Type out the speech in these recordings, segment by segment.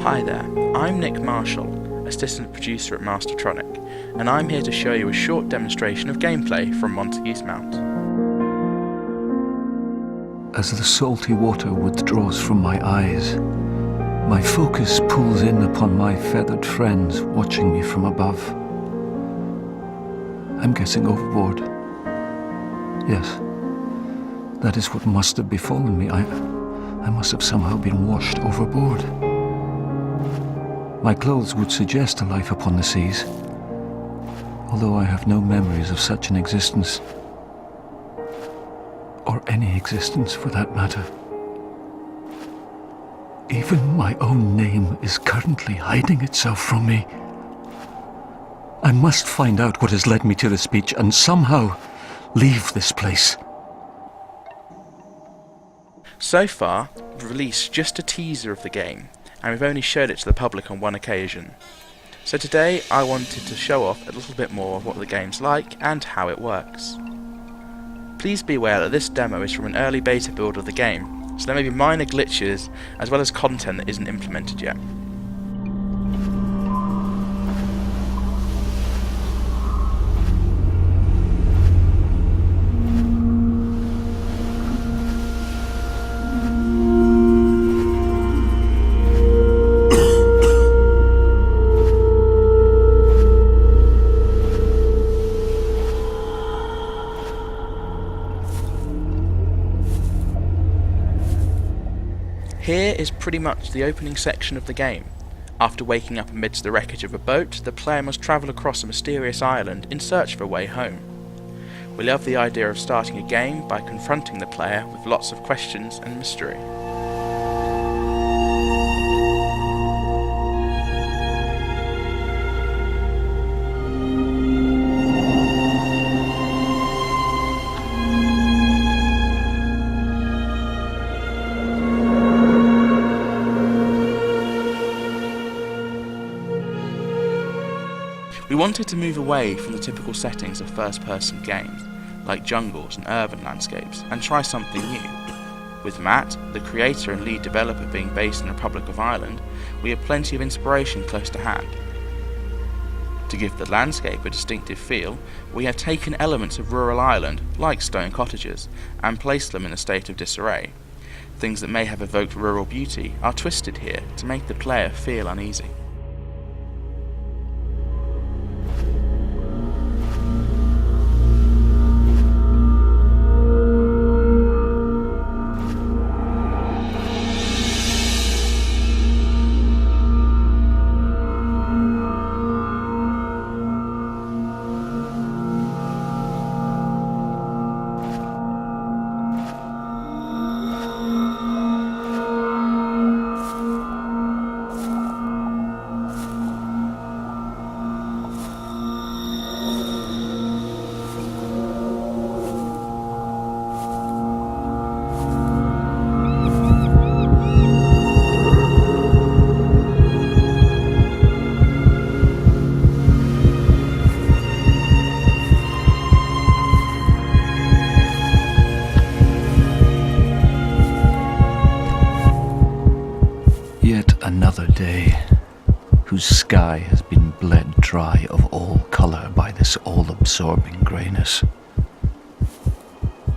Hi there, I'm Nick Marshall, assistant producer at Mastertronic, and I'm here to show you a short demonstration of gameplay from Montague's Mount. As the salty water withdraws from my eyes, my focus pulls in upon my feathered friends watching me from above. I'm guessing overboard. Yes, that is what must have befallen me. I must have somehow been washed overboard. My clothes would suggest a life upon the seas, although I have no memories of such an existence, or any existence for that matter. Even my own name is currently hiding itself from me. I must find out what has led me to this beach and somehow leave this place. So far, we've released just a teaser of the game, and we've only showed it to the public on one occasion. So today I wanted to show off a little bit more of what the game's like and how it works. Please be aware that this demo is from an early beta build of the game, so there may be minor glitches as well as content that isn't implemented yet. Here is pretty much the opening section of the game. After waking up amidst the wreckage of a boat, the player must travel across a mysterious island in search of a way home. We love the idea of starting a game by confronting the player with lots of questions and mystery. We wanted to move away from the typical settings of first-person games, like jungles and urban landscapes, and try something new. With Matt, the creator and lead developer, being based in the Republic of Ireland, we have plenty of inspiration close to hand. To give the landscape a distinctive feel, we have taken elements of rural Ireland, like stone cottages, and placed them in a state of disarray. Things that may have evoked rural beauty are twisted here to make the player feel uneasy. Another day, whose sky has been bled dry of all colour by this all-absorbing greyness.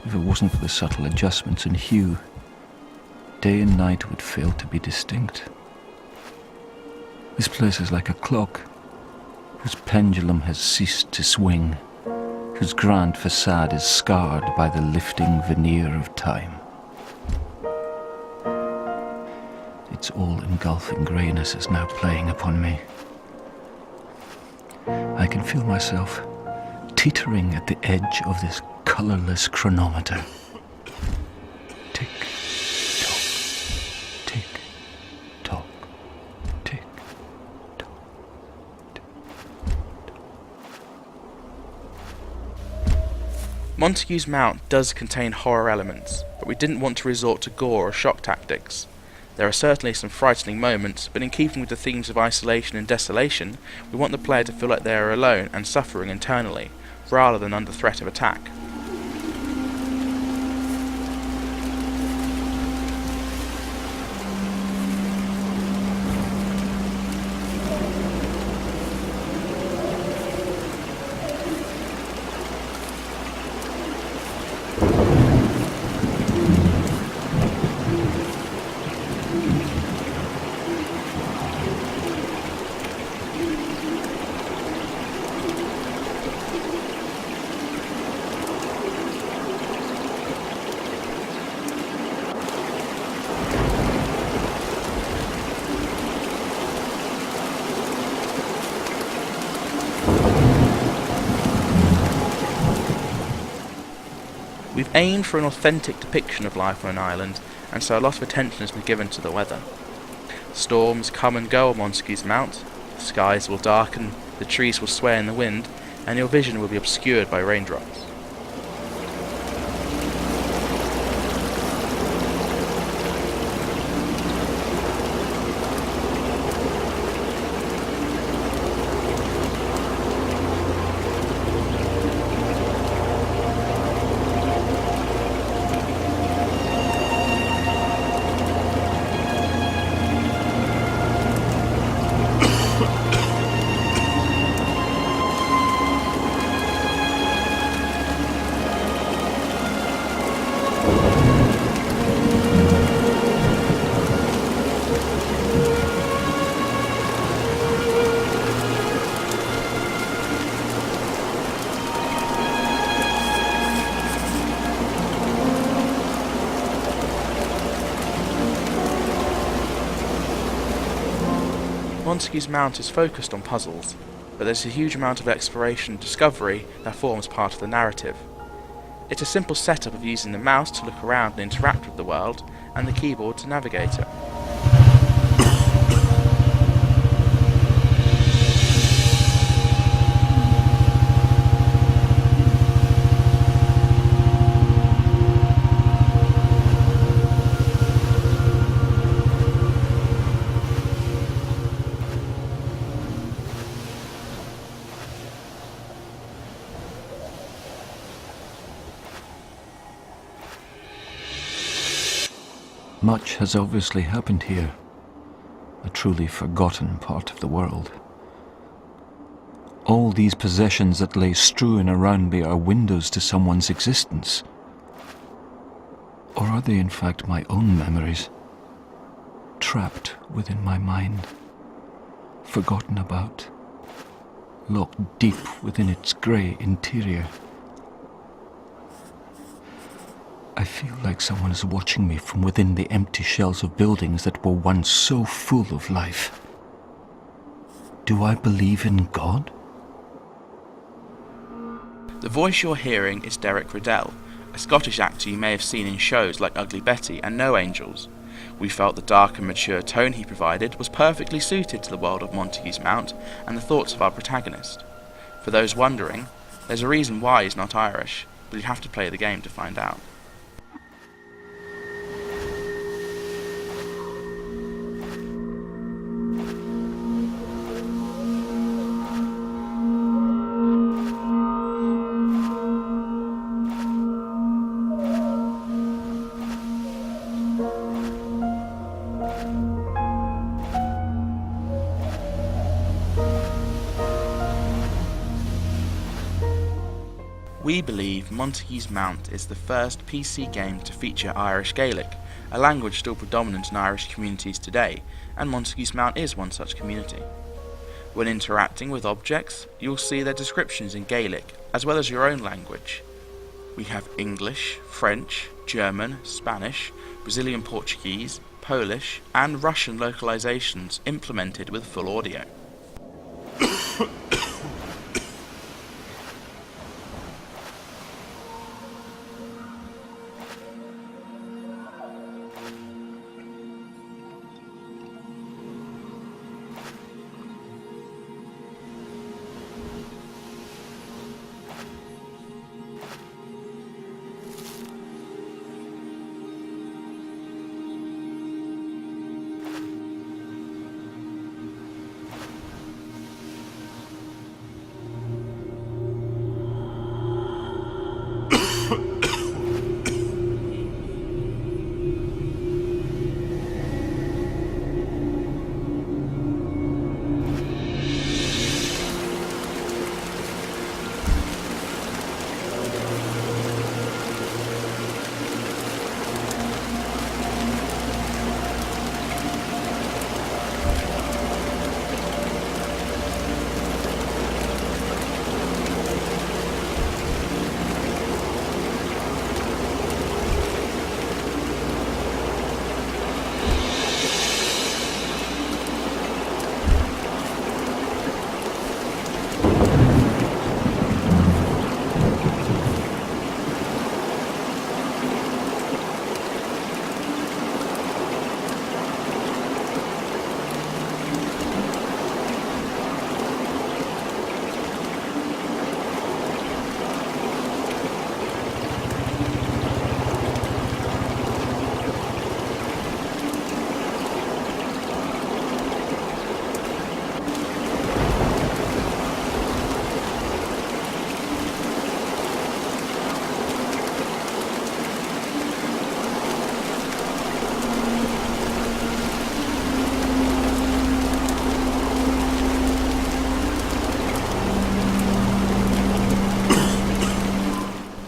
If it wasn't for the subtle adjustments in hue, day and night would fail to be distinct. This place is like a clock, whose pendulum has ceased to swing, whose grand facade is scarred by the lifting veneer of time. Its all-engulfing greyness is now playing upon me. I can feel myself teetering at the edge of this colourless chronometer. Tick, tock, tick, tock, tick, tock, tick, tock. Montague's Mount does contain horror elements, but we didn't want to resort to gore or shock tactics. There are certainly some frightening moments, but in keeping with the themes of isolation and desolation, we want the player to feel like they are alone and suffering internally, rather than under threat of attack. aimed for an authentic depiction of life on an island, and so a lot of attention has been given to the weather. Storms come and go on Montague's Mount, the skies will darken, the trees will sway in the wind, and your vision will be obscured by raindrops. Montague's Mount is focused on puzzles, but there's a huge amount of exploration and discovery that forms part of the narrative. It's a simple setup of using the mouse to look around and interact with the world, and the keyboard to navigate it. Much has obviously happened here, a truly forgotten part of the world. All these possessions that lay strewn around me are windows to someone's existence. Or are they in fact my own memories, trapped within my mind, forgotten about, locked deep within its grey interior? I feel like someone is watching me from within the empty shells of buildings that were once so full of life. Do I believe in God? The voice you're hearing is Derek Riddell, a Scottish actor you may have seen in shows like Ugly Betty and No Angels. We felt the dark and mature tone he provided was perfectly suited to the world of Montague's Mount and the thoughts of our protagonist. For those wondering, there's a reason why he's not Irish, but you'd have to play the game to find out. We believe Montague's Mount is the first PC game to feature Irish Gaelic, a language still predominant in Irish communities today, and Montague's Mount is one such community. When interacting with objects, you'll see their descriptions in Gaelic, as well as your own language. We have English, French, German, Spanish, Brazilian Portuguese, Polish, and Russian localizations implemented with full audio.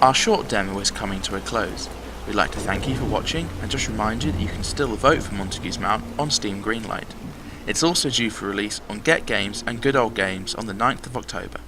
Our short demo is coming to a close. We'd like to thank you for watching and just remind you that you can still vote for Montague's Mount on Steam Greenlight. It's also due for release on Get Games and Good Old Games on the 9th of October.